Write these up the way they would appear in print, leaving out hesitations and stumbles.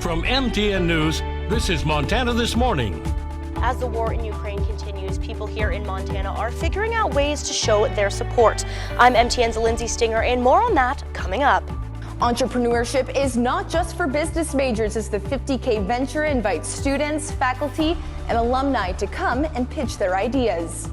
From MTN News, this is Montana This Morning. As the war in Ukraine continues, people here in Montana are figuring out ways to show their support. I'm MTN's Lindsay Stinger, and more on that coming up. Entrepreneurship is not just for business majors as the 50K Venture invites students, faculty, and alumni to come and pitch their ideas.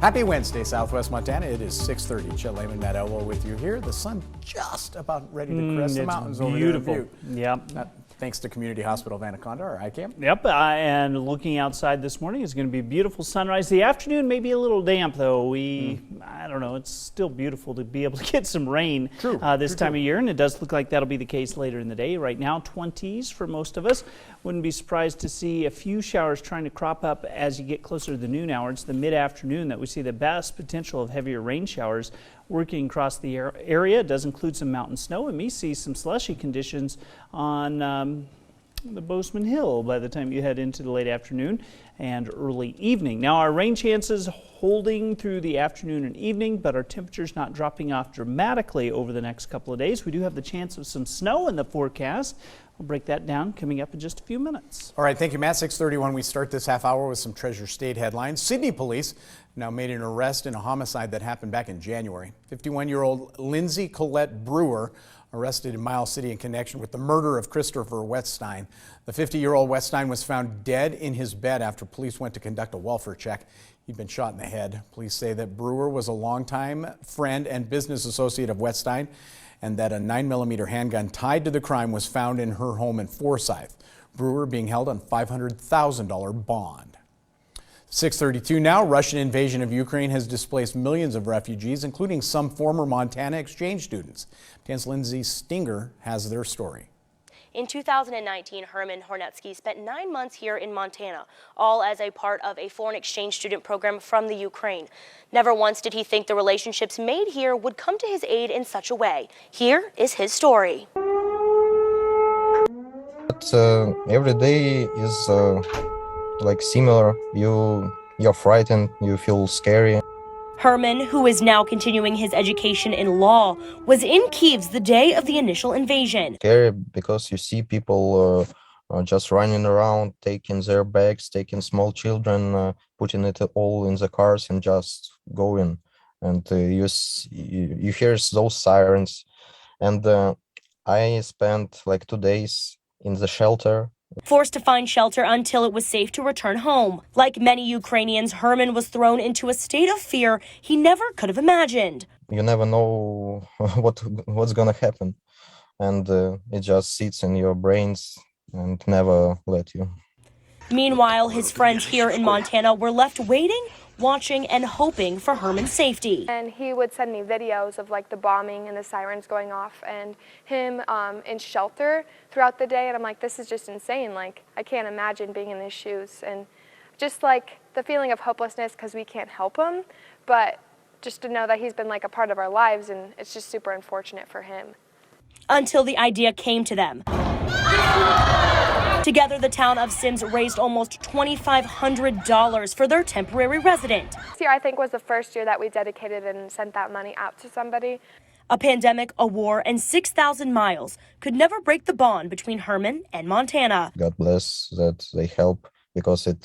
Happy Wednesday, Southwest Montana. It is 6:30. Chet Lehman, Matt Elwell with you here. The sun just about ready to crest the mountains over there. Beautiful. Yep. Thanks to Community Hospital of Anaconda, or ICAM. Yep, and looking outside this morning, it's going to be a beautiful sunrise. The afternoon may be a little damp, though. I don't know, it's still beautiful to be able to get some rain this time of year, and it does look like that'll be the case later in the day. Right now, 20s for most of us. Wouldn't be surprised to see a few showers trying to crop up as you get closer to the noon hour. It's the mid-afternoon that we see the best potential of heavier rain showers working across the area. It does include some mountain snow, and we see some slushy conditions on the Bozeman Hill by the time you head into the late afternoon and early evening. Now, our rain chances holding through the afternoon and evening, but our temperatures not dropping off dramatically over the next couple of days. We do have the chance of some snow in the forecast. I'll break that down coming up in just a few minutes. All right, thank you, Matt. 6:31, we start this half hour with some Treasure State headlines. Sydney police now made an arrest in a homicide that happened back in January. 51-year-old Lindsay Colette Brewer arrested in Miles City in connection with the murder of Christopher Wetstein. The 50-year-old Wetstein was found dead in his bed after police went to conduct a welfare check. He'd been shot in the head. Police say that Brewer was a longtime friend and business associate of Wetstein, and that a 9mm handgun tied to the crime was found in her home in Forsyth. Brewer being held on $500,000 bond. 6:32 now. Russian invasion of Ukraine has displaced millions of refugees, including some former Montana exchange students. MTN's Lindsay Stinger has their story. In 2019, Herman Hornetsky spent 9 months here in Montana, all as a part of a foreign exchange student program from the Ukraine. Never once did he think the relationships made here would come to his aid in such a way. Here is his story. But every day is like similar. You're frightened, you feel scary. Herman, who is now continuing his education in law, was in Kyiv the day of the initial invasion. Scary because you see people just running around, taking their bags, taking small children, putting it all in the cars and just going. And you hear those sirens. And I spent like 2 days in the shelter. Forced to find shelter until it was safe to return home. Like many Ukrainians, Herman was thrown into a state of fear he never could have imagined. You never know what's gonna happen, and it just sits in your brains and never let you. Meanwhile, his friends here in Montana were left waiting, watching, and hoping for Herman's safety. And he would send me videos of like the bombing and the sirens going off and him in shelter throughout the day. And I'm like, this is just insane. Like, I can't imagine being in his shoes. And just like the feeling of hopelessness because we can't help him, but just to know that he's been like a part of our lives, and it's just super unfortunate for him. Until the idea came to them. Together, the town of Sims raised almost $2,500 for their temporary resident. This year, I think, was the first year that we dedicated and sent that money out to somebody. A pandemic, a war, and 6,000 miles could never break the bond between Herman and Montana. God bless that they help, because it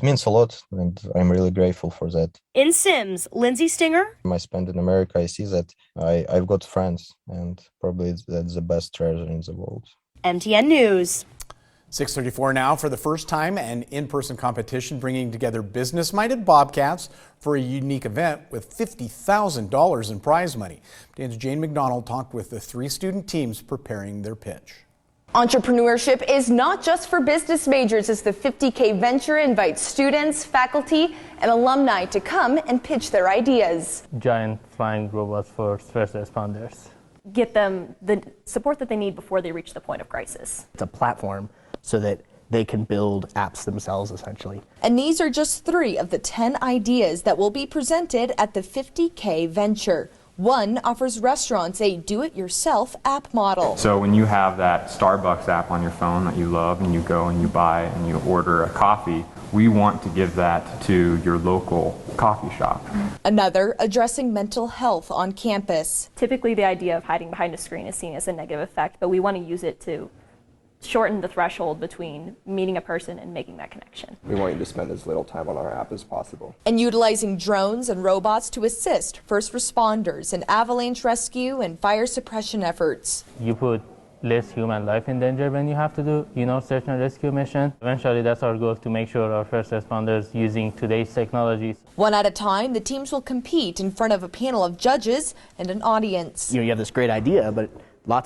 means a lot, and I'm really grateful for that. In Sims, Lindsay Stinger. I spend in America, I see that I've got friends, and probably that's the best treasure in the world. MTN News. 6:34 now. For the first time, an in-person competition bringing together business-minded Bobcats for a unique event with $50,000 in prize money. MTN's Jane McDonald talked with the 3 student teams preparing their pitch. Entrepreneurship is not just for business majors as the 50K Venture invites students, faculty, and alumni to come and pitch their ideas. Giant flying robots for first responders. Get them the support that they need before they reach the point of crisis. It's a platform so that they can build apps themselves, essentially. And these are just 3 of the 10 ideas that will be presented at the 50K Venture. One offers restaurants a do-it-yourself app model. So when you have that Starbucks app on your phone that you love and you go and you buy and you order a coffee, we want to give that to your local coffee shop. Another addressing mental health on campus. Typically, the idea of hiding behind a screen is seen as a negative effect, but we want to use it to shorten the threshold between meeting a person and making that connection. We want you to spend as little time on our app as possible. And utilizing drones and robots to assist first responders in avalanche rescue and fire suppression efforts. You put less human life in danger when you have to do, search and rescue mission. Eventually, that's our goal, to make sure our first responders using today's technologies. One at a time, the teams will compete in front of a panel of judges and an audience. You have this great idea, but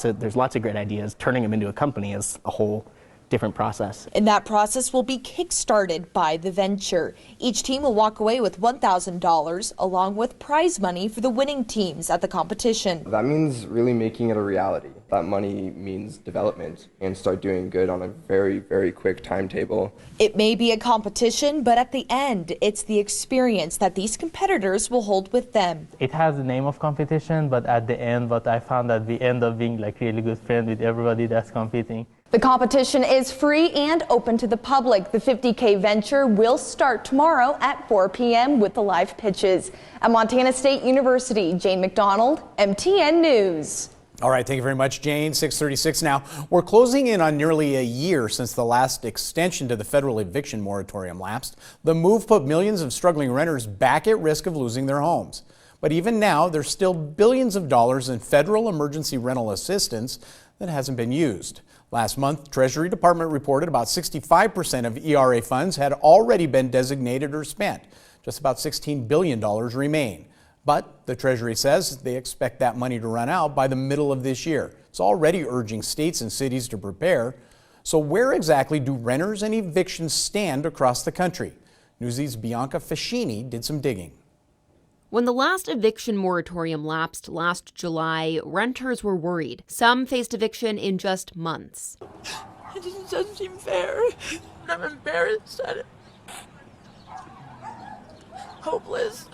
there's lots of great ideas. Turning them into a company is a whole different process. And that process will be kick-started by the venture. Each team will walk away with $1,000 along with prize money for the winning teams at the competition. That means really making it a reality. That money means development and start doing good on a very, very quick timetable. It may be a competition, but at the end, it's the experience that these competitors will hold with them. It has the name of competition, but at the end, what I found that we end up being like really good friends with everybody that's competing. The competition is free and open to the public. The 50K venture will start tomorrow at 4 p.m. with the live pitches. At Montana State University, Jane McDonald, MTN News. All right, thank you very much, Jane. 6:36 now. We're closing in on nearly a year since the last extension to the federal eviction moratorium lapsed. The move put millions of struggling renters back at risk of losing their homes. But even now, there's still billions of dollars in federal emergency rental assistance that hasn't been used. Last month, Treasury Department reported about 65% of ERA funds had already been designated or spent. Just about $16 billion remain. But the Treasury says they expect that money to run out by the middle of this year. It's already urging states and cities to prepare. So where exactly do renters and evictions stand across the country? Newsy's Bianca Fascini did some digging. When the last eviction moratorium lapsed last July, renters were worried. Some faced eviction in just months. It just doesn't seem fair. I'm embarrassed at it. Hopeless.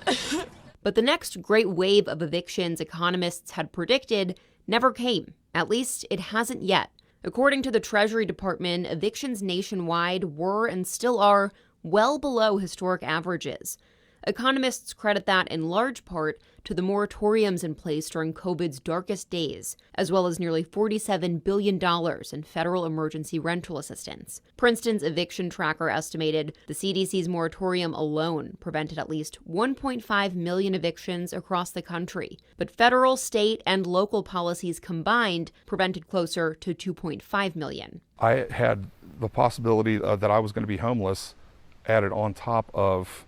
But the next great wave of evictions economists had predicted never came. At least it hasn't yet. According to the Treasury Department, evictions nationwide were and still are well below historic averages. Economists credit that in large part to the moratoriums in place during COVID's darkest days, as well as nearly $47 billion in federal emergency rental assistance. Princeton's eviction tracker estimated the CDC's moratorium alone prevented at least 1.5 million evictions across the country, but federal, state, and local policies combined prevented closer to 2.5 million. I had the possibility that I was going to be homeless added on top of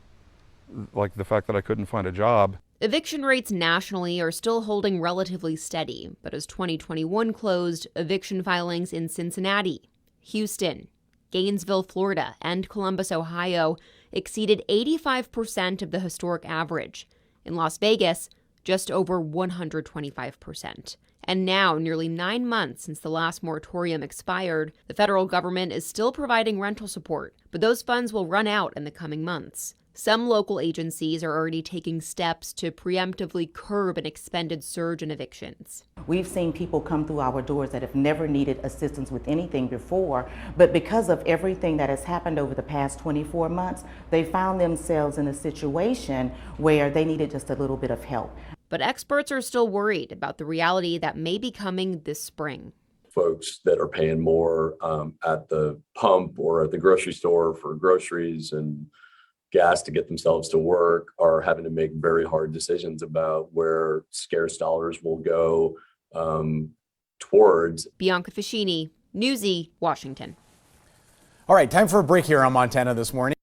like the fact that I couldn't find a job. Eviction rates nationally are still holding relatively steady, but as 2021 closed, eviction filings in Cincinnati, Houston, Gainesville, Florida, and Columbus, Ohio exceeded 85% of the historic average. In Las Vegas, just over 125%. And now, nearly 9 months since the last moratorium expired, the federal government is still providing rental support, but those funds will run out in the coming months. Some local agencies are already taking steps to preemptively curb an expended surge in evictions. We've seen people come through our doors that have never needed assistance with anything before, but because of everything that has happened over the past 24 months, they found themselves in a situation where they needed just a little bit of help. But experts are still worried about the reality that may be coming this spring. Folks that are paying more at the pump or at the grocery store for groceries and gas to get themselves to work are having to make very hard decisions about where scarce dollars will go towards. Bianca Fascini, Newsy, Washington. All right, time for a break here on Montana This Morning.